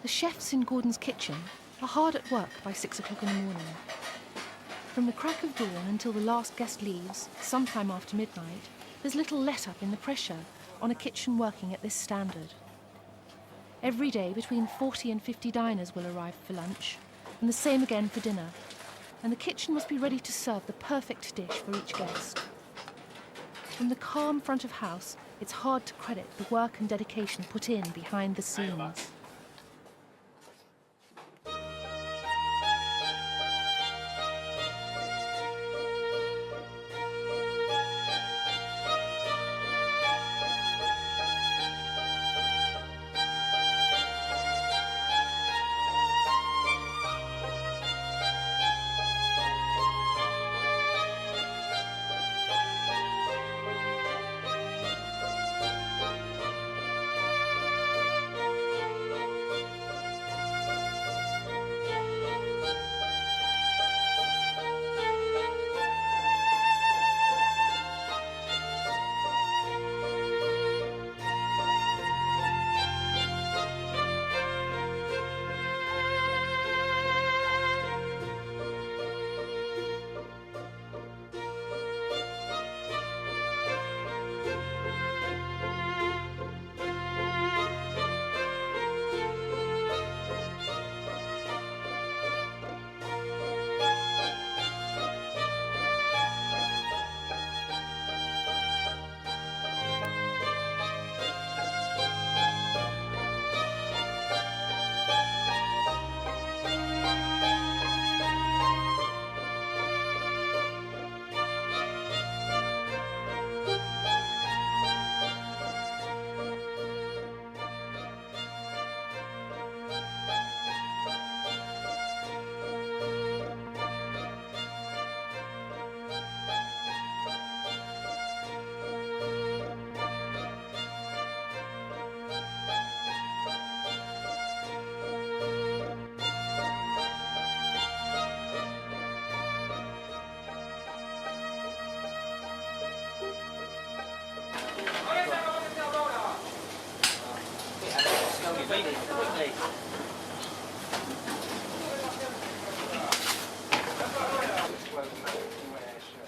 The chefs in Gordon's kitchen are hard at work by 6 o'clock in the morning. From the crack of dawn until the last guest leaves, sometime after midnight, there's little let-up in the pressure on a kitchen working at this standard. Every day between 40 and 50 diners will arrive for lunch, and the same again for dinner, and the kitchen must be ready to serve the perfect dish for each guest. From the calm front of house, it's hard to credit the work and dedication put in behind the scenes.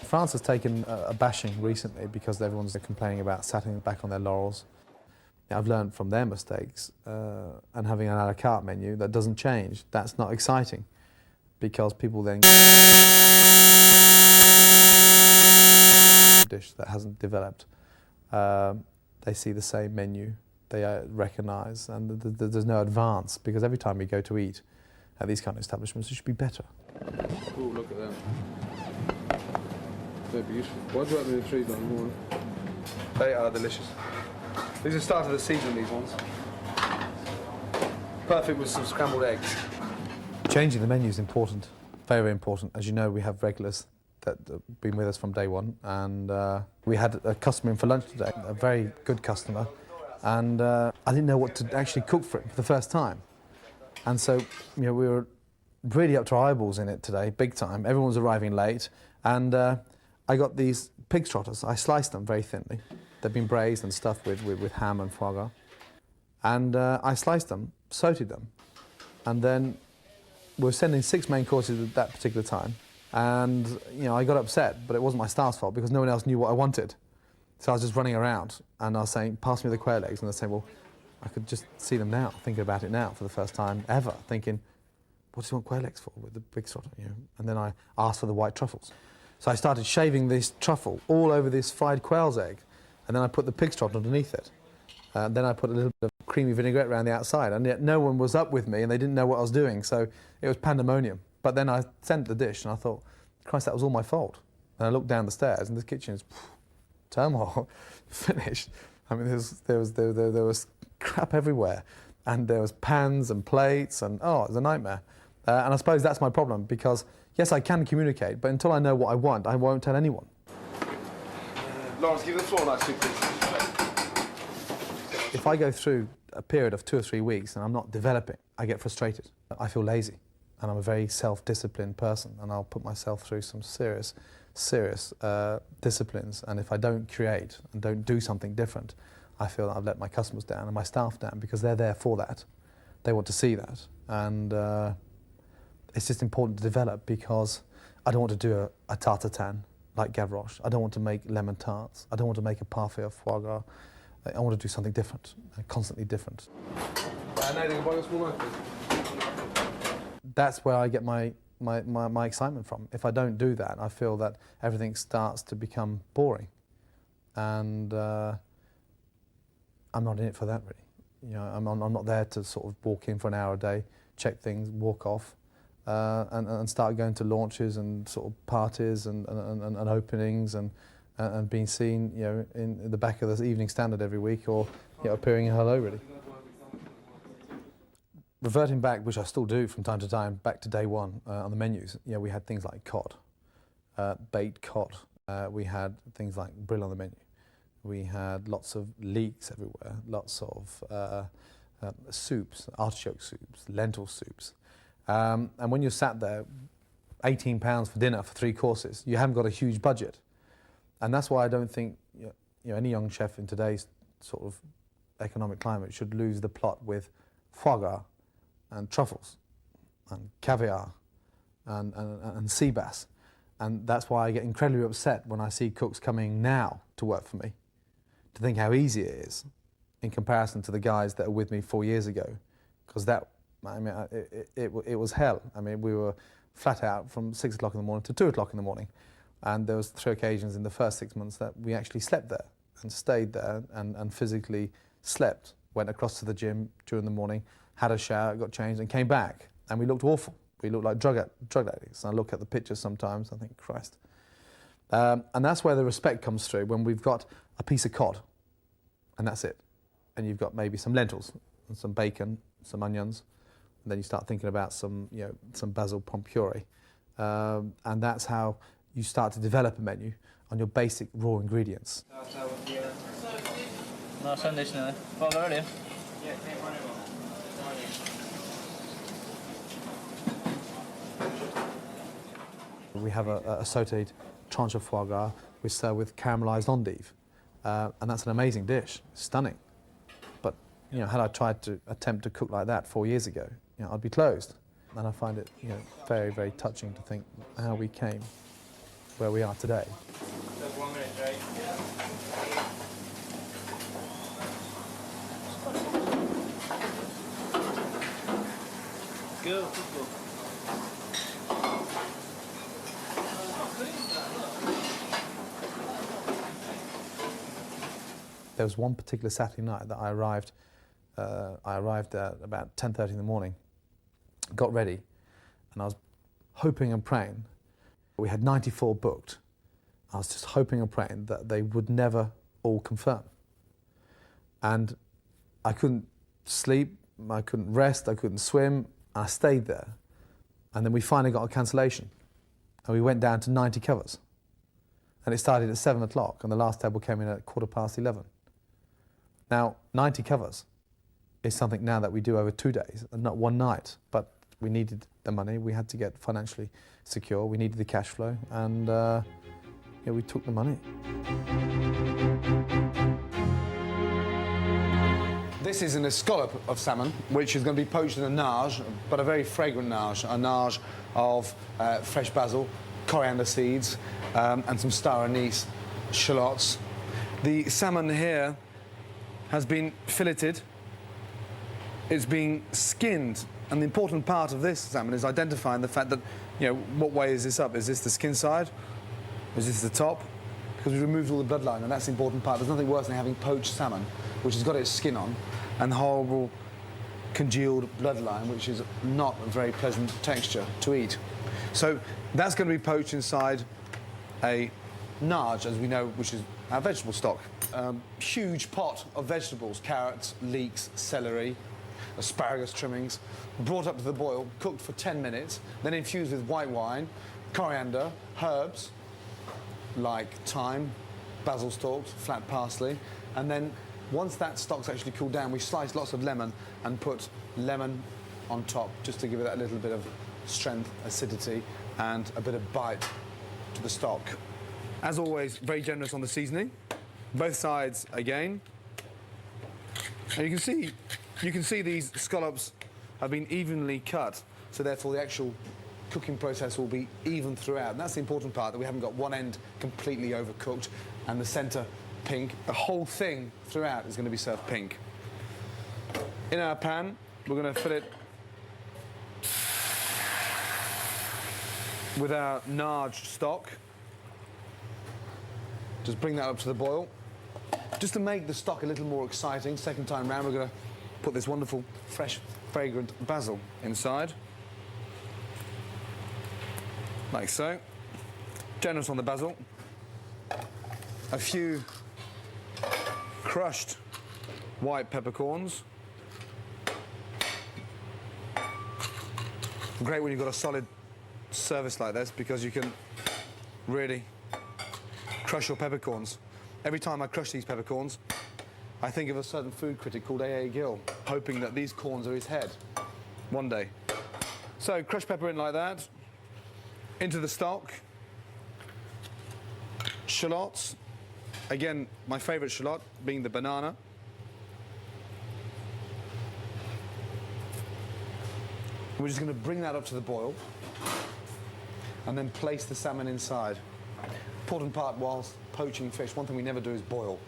France has taken a bashing recently because everyone's complaining about sitting back on their laurels. I've learned from their mistakes, and having an a la carte menu that doesn't change, that's not exciting, because people then dish that hasn't developed. They see the same menu, they recognise, and there's no advance, because every time you go to eat at these kind of establishments, it should be better. Oh, look at them. They're beautiful. Why do you open the trees like in the morning? They are delicious. These are start of the season, these ones. Perfect with some scrambled eggs. Changing the menu is important, very important. As you know, we have regulars that have been with us from day one, and we had a customer in for lunch today, a very good customer, and I didn't know what to actually cook for him for the first time. And so, you know, we were really up to our eyeballs in it today, big time. Everyone was arriving late, and I got these pig trotters. I sliced them very thinly. They've been braised and stuffed with ham and foie gras. And I sliced them, sauteed them, and then we were sending 6 main courses at that particular time. And, you know, I got upset, but it wasn't my staff's fault because no one else knew what I wanted. So I was just running around, and I was saying, pass me the quail eggs, and they're saying, well, I could just see them now, thinking about it now for the first time ever, thinking, what do you want quail eggs for with the big trotter, you know? And then I asked for the white truffles. So I started shaving this truffle all over this fried quail's egg, and then I put the pig's trotter underneath it. Then I put a little bit of creamy vinaigrette around the outside, and yet no one was up with me, and they didn't know what I was doing, so it was pandemonium. But then I sent the dish, and I thought, Christ, that was all my fault. And I looked down the stairs, and the kitchen is turmoil, finished. I mean, there was crap everywhere, and there was pans and plates, and oh, it was a nightmare. And I suppose that's my problem, because yes, I can communicate, but until I know what I want, I won't tell anyone. Lawrence, give the floor a nice sweep, please. If I go through a period of 2 or 3 weeks and I'm not developing, I get frustrated. I feel lazy, and I'm a very self-disciplined person, and I'll put myself through some serious disciplines, and if I don't create and don't do something different, I feel that I've let my customers down and my staff down, because they're there for that. They want to see that, and it's just important to develop, because I don't want to do a tartatan like Gavroche. I don't want to make lemon tarts. I don't want to make a parfait of foie gras. I want to do something different, constantly different. That's where I get my excitement from. If I don't do that, I feel that everything starts to become boring, and I'm not in it for that, really. You know, I'm not there to sort of walk in for an hour a day, check things, walk off, and start going to launches and sort of parties and openings and being seen, you know, in the back of the Evening Standard every week, or, you know, appearing in Hello, really. Reverting back, which I still do from time to time, back to day one on the menus, you know, we had things like cod, baked cod. We had things like brill on the menu. We had lots of leeks everywhere, lots of soups, artichoke soups, lentil soups. And when you're sat there, £18 for dinner for 3 courses, you haven't got a huge budget. And that's why I don't think, you know, any young chef in today's sort of economic climate should lose the plot with foie gras and truffles and caviar and sea bass. And that's why I get incredibly upset when I see cooks coming now to work for me, to think how easy it is in comparison to the guys that were with me 4 years ago. Because that, I mean, it was hell. I mean, we were flat out from 6 o'clock in the morning to 2 o'clock in the morning. And there was 3 occasions in the first 6 months that we actually slept there and stayed there and physically slept, went across to the gym during the morning, had a shower, got changed and came back. And we looked awful. We looked like drug addicts. And I look at the pictures sometimes, I think, Christ. And that's where the respect comes through, when we've got a piece of cod, and that's it. And you've got maybe some lentils and some bacon, some onions, and then you start thinking about some, you know, some basil pommes puree. And that's how you start to develop a menu on your basic raw ingredients. We have a sauteed tranche of foie gras we serve with caramelised endive, and that's an amazing dish, stunning. But, you know, had I tried to attempt to cook like that 4 years ago, you know, I'd be closed. And I find it, you know, very, very touching to think how we came where we are today. Just 1 minute, Jay. Go, go. There was one particular Saturday night that I arrived at about 10:30 in the morning, got ready, and I was hoping and praying. We had 94 booked. I was just hoping and praying that they would never all confirm. And I couldn't sleep, I couldn't rest, I couldn't swim, and I stayed there. And then we finally got a cancellation, and we went down to 90 covers. And it started at 7 o'clock, and the last table came in at 11:15. Now, 90 covers is something now that we do over 2 days, and not one night, but we needed the money, we had to get financially secure, we needed the cash flow, and yeah, we took the money. This is an escalope of salmon, which is going to be poached in a nage, but a very fragrant nage, a nage of fresh basil, coriander seeds, and some star anise shallots. The salmon here has been filleted, it's been skinned, and the important part of this salmon is identifying the fact that, you know, what way is this up? Is this the skin side? Is this the top? Because we removed all the bloodline, and that's the important part. There's nothing worse than having poached salmon, which has got its skin on, and horrible congealed bloodline, which is not a very pleasant texture to eat. So that's going to be poached inside a nage, as we know, which is our vegetable stock. Huge pot of vegetables, carrots, leeks, celery, asparagus trimmings, brought up to the boil, cooked for 10 minutes, then infused with white wine, coriander, herbs like thyme, basil stalks, flat parsley, and then once that stock's actually cooled down, we slice lots of lemon and put lemon on top just to give it that little bit of strength, acidity, and a bit of bite to the stock. As always, very generous on the seasoning. Both sides again. And you can see these scallops have been evenly cut, so therefore the actual cooking process will be even throughout. And that's the important part, that we haven't got one end completely overcooked and the centre pink. The whole thing throughout is going to be served pink. In our pan, we're going to fill it with our nage stock. Just bring that up to the boil. Just to make the stock a little more exciting, second time round, we're going to put this wonderful, fresh, fragrant basil inside. Like so. Generous on the basil. A few crushed white peppercorns. Great when you've got a solid service like this, because you can really crush your peppercorns. Every time I crush these peppercorns, I think of a certain food critic called A.A. Gill, hoping that these corns are his head one day. So crushed pepper in like that, into the stock. Shallots, again, my favourite shallot being the banana. We're just going to bring that up to the boil and then place the salmon inside. Important part whilst poaching fish, one thing we never do is boil.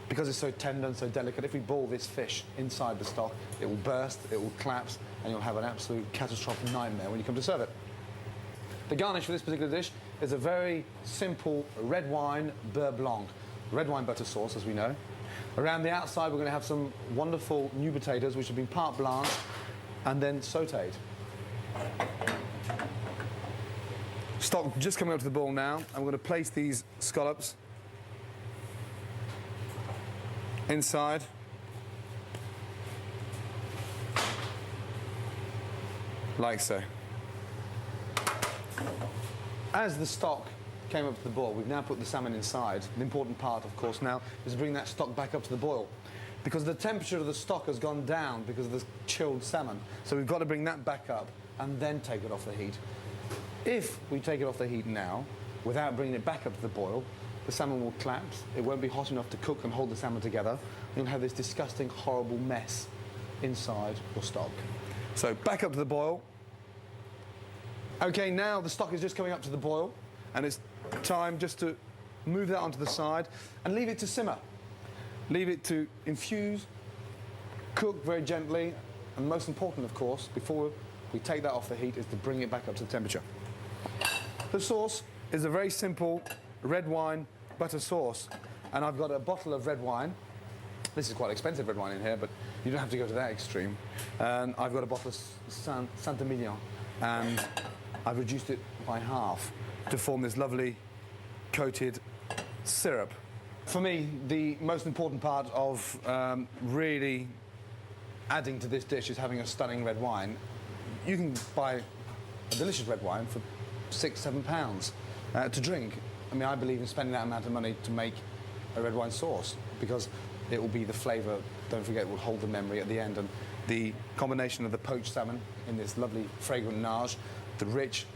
Because it's so tender and so delicate, if we boil this fish inside the stock, it will burst, it will collapse, and you'll have an absolute catastrophic nightmare when you come to serve it. The garnish for this particular dish is a very simple red wine beurre blanc, red wine butter sauce, as we know. Around the outside, we're going to have some wonderful new potatoes, which have been part blanched and then sauteed. Stock just coming up to the boil now, and we're going to place these scallops inside. Like so. As the stock came up to the boil, we've now put the salmon inside. The important part, of course, now is to bring that stock back up to the boil, because the temperature of the stock has gone down because of the chilled salmon. So we've got to bring that back up and then take it off the heat. If we take it off the heat now, without bringing it back up to the boil, the salmon will collapse. It won't be hot enough to cook and hold the salmon together. And you'll have this disgusting, horrible mess inside your stock. So back up to the boil. Okay, now the stock is just coming up to the boil, and it's time just to move that onto the side and leave it to simmer. Leave it to infuse, cook very gently, and most important, of course, before we take that off the heat, is to bring it back up to the temperature. The sauce is a very simple red wine butter sauce, and I've got a bottle of red wine. This is quite expensive red wine in here, but you don't have to go to that extreme. And I've got a bottle of Saint-Emilion, and I've reduced it by half to form this lovely coated syrup. For me, the most important part of really adding to this dish is having a stunning red wine. You can buy a delicious red wine for £6–7 to drink. I mean, I believe in spending that amount of money to make a red wine sauce, because it will be the flavour, don't forget, it will hold the memory at the end, and the combination of the poached salmon in this lovely fragrant nage, the rich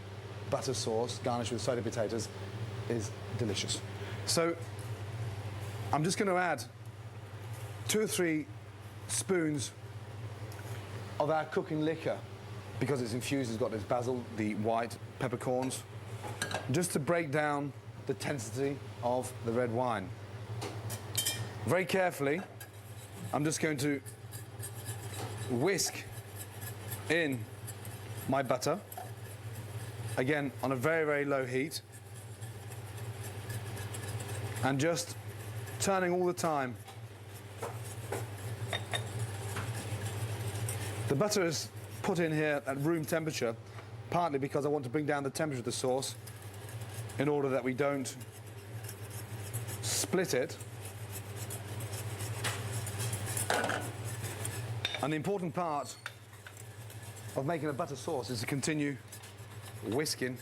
butter sauce garnished with sauteed potatoes, is delicious. So I'm just going to add 2 or 3 spoons of our cooking liquor, because it's infused, it's got this basil, the white peppercorns, just to break down the intensity of the red wine. Very carefully, I'm just going to whisk in my butter, again on a very, very low heat, and just turning all the time. The butter is put in here at room temperature, partly because I want to bring down the temperature of the sauce in order that we don't split it. And the important part of making a butter sauce is to continue whisking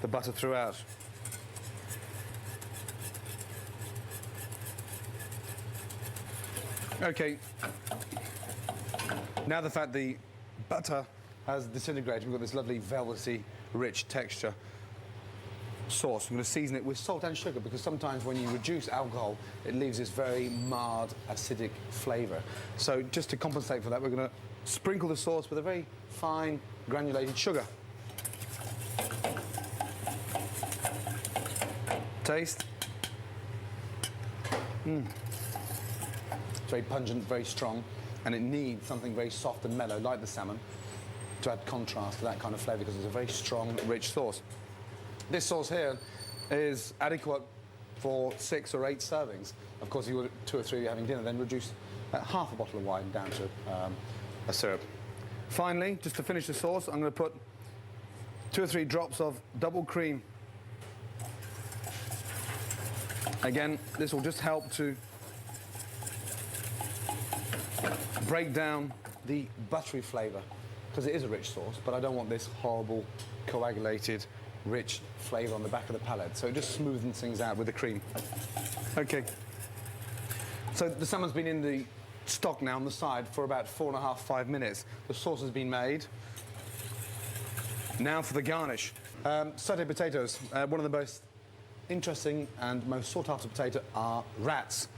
the butter throughout. Okay, now the butter has disintegrated, we've got this lovely velvety, rich texture sauce. I'm going to season it with salt and sugar because sometimes when you reduce alcohol, it leaves this very marred, acidic flavour. So just to compensate for that, we're going to sprinkle the sauce with a very fine, granulated sugar. Taste. It's very pungent, very strong, and it needs something very soft and mellow, like the salmon, to add contrast to that kind of flavour because it's a very strong, rich sauce. This sauce here is adequate for 6 or 8 servings. Of course, if you were 2 or 3 having dinner, then reduce half a bottle of wine down to a syrup. Finally, just to finish the sauce, I'm going to put 2 or 3 drops of double cream. Again, this will just help to break down the buttery flavour, because it is a rich sauce, but I don't want this horrible, coagulated, rich flavour on the back of the palate. So it just smoothens things out with the cream. Okay. So the salmon's been in the stock now on the side for about 4.5, 5 minutes. The sauce has been made. Now for the garnish. Sauteed potatoes. One of the most interesting and most sought-after potato are rats.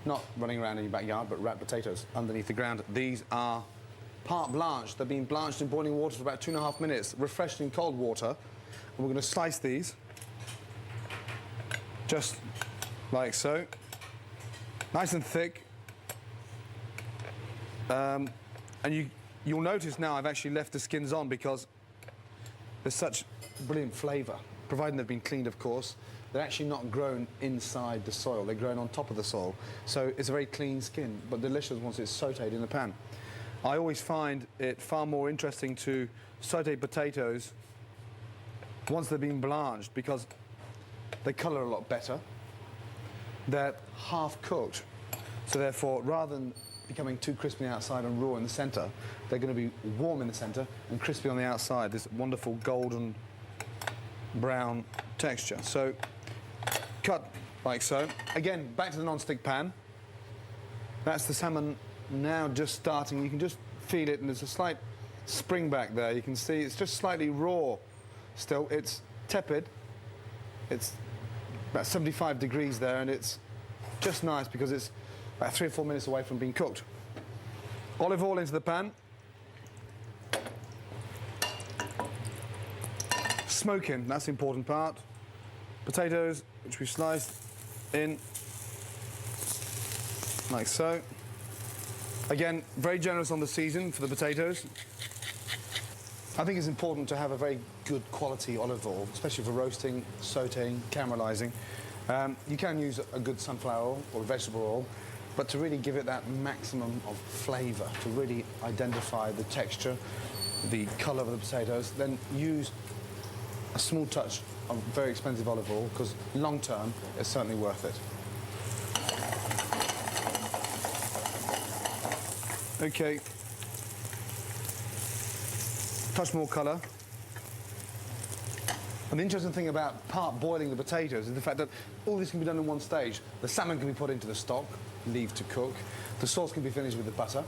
Not running around in your backyard, but rat potatoes underneath the ground. These are part blanched. They've been blanched in boiling water for about 2.5 minutes, refreshed in cold water. And we're going to slice these, just like so. Nice and thick. And you'll notice now I've actually left the skins on because there's such brilliant flavour, providing they've been cleaned, of course. They're actually not grown inside the soil, they're grown on top of the soil. So it's a very clean skin, but delicious once it's sauteed in the pan. I always find it far more interesting to saute potatoes once they've been blanched because they colour a lot better. They're half cooked, so therefore, rather than becoming too crispy outside and raw in the centre, they're going to be warm in the centre and crispy on the outside, this wonderful golden brown texture. So cut like so. Again, back to the non-stick pan. That's the salmon now just starting. You can just feel it, and there's a slight spring back there. You can see it's just slightly raw still. It's tepid. It's about 75 degrees there, and it's just nice because it's about 3 or 4 minutes away from being cooked. Olive oil into the pan. Smoking, that's the important part. Potatoes, which we sliced in like so. Again, very generous on the season for the potatoes. I think it's important to have a very good quality olive oil, especially for roasting, sauteing, caramelizing. You can use a good sunflower oil or vegetable oil, but to really give it that maximum of flavour, to really identify the texture, the colour of the potatoes, then use a small touch of very expensive olive oil, because long term, it's certainly worth it. Okay. Touch more colour. And the interesting thing about part boiling the potatoes is the fact that all this can be done in one stage. The salmon can be put into the stock, leave to cook. The sauce can be finished with the butter.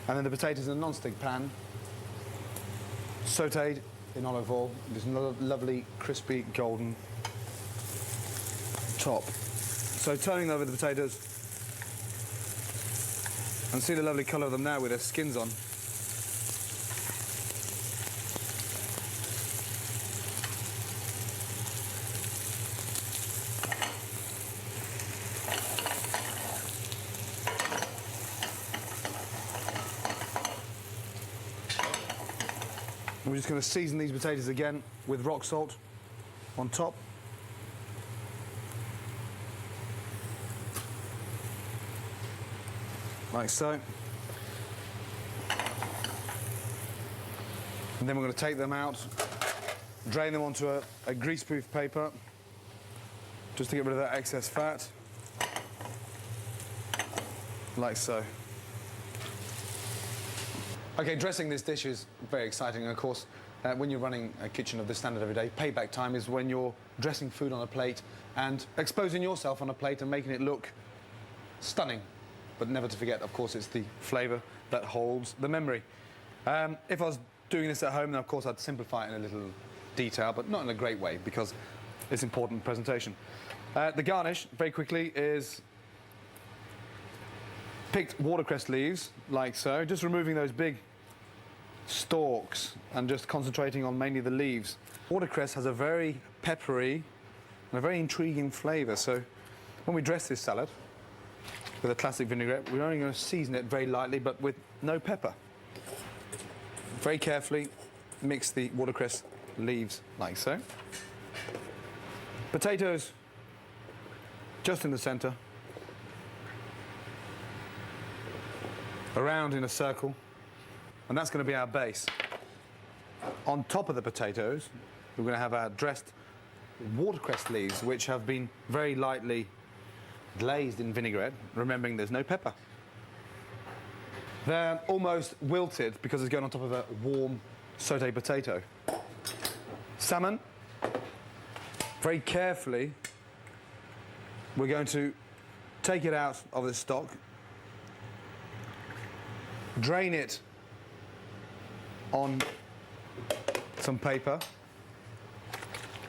And then the potatoes in a non-stick pan, sauteed in olive oil. There's another lovely, crispy, golden top. So turning over the potatoes and see the lovely colour of them now with their skins on. We're just going to season these potatoes again with rock salt on top. Like so. And then we're going to take them out, drain them onto a greaseproof paper, just to get rid of that excess fat. Like so. Okay, dressing this dish is very exciting. And of course, when you're running a kitchen of this standard every day, payback time is when you're dressing food on a plate and exposing yourself on a plate and making it look stunning. But never to forget, of course, it's the flavour that holds the memory. If I was doing this at home, then of course I'd simplify it in a little detail, but not in a great way because it's important presentation. The garnish, very quickly, is picked watercress leaves, like so, just removing those big stalks and just concentrating on mainly the leaves. Watercress has a very peppery and a very intriguing flavour, so when we dress this salad with a classic vinaigrette, we're only going to season it very lightly, but with no pepper. Very carefully mix the watercress leaves, like so. Potatoes just in the centre. Around in a circle, and that's going to be our base. On top of the potatoes, we're going to have our dressed watercress leaves, which have been very lightly glazed in vinaigrette, remembering there's no pepper. They're almost wilted because it's going on top of a warm sauteed potato. Salmon, very carefully, we're going to take it out of the stock, drain it on some paper,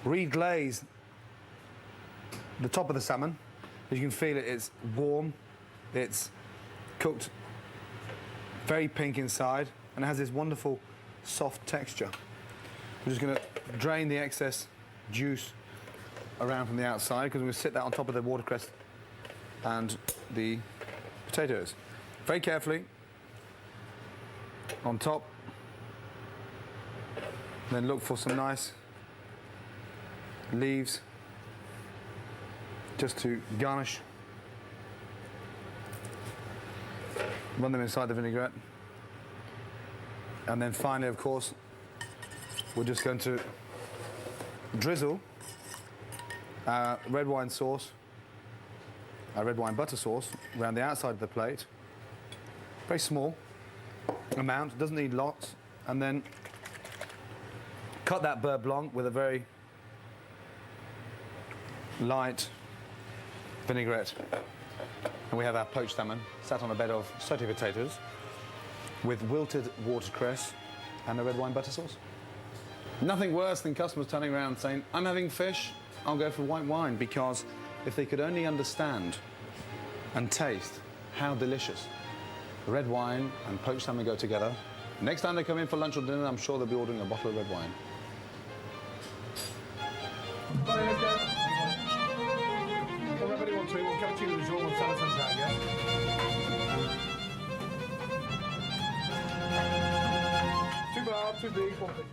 reglaze the top of the salmon. As you can feel it, it's warm, it's cooked very pink inside, and it has this wonderful soft texture. We're just going to drain the excess juice around from the outside because we're going to sit that on top of the watercress and the potatoes. Very carefully, on top, then look for some nice leaves just to garnish. Run them inside the vinaigrette, and then finally, of course, we're just going to drizzle our red wine sauce, our red wine butter sauce, around the outside of the plate. Very small amount, doesn't need lots, and then cut that beurre blanc with a very light vinaigrette. And we have our poached salmon sat on a bed of sauteed potatoes with wilted watercress and a red wine butter sauce. Nothing worse than customers turning around and saying, I'm having fish, I'll go for white wine, because if they could only understand and taste how delicious red wine and poached salmon go together, next time they come in for lunch or dinner, I'm sure they'll be ordering a bottle of red wine. Too big, competition.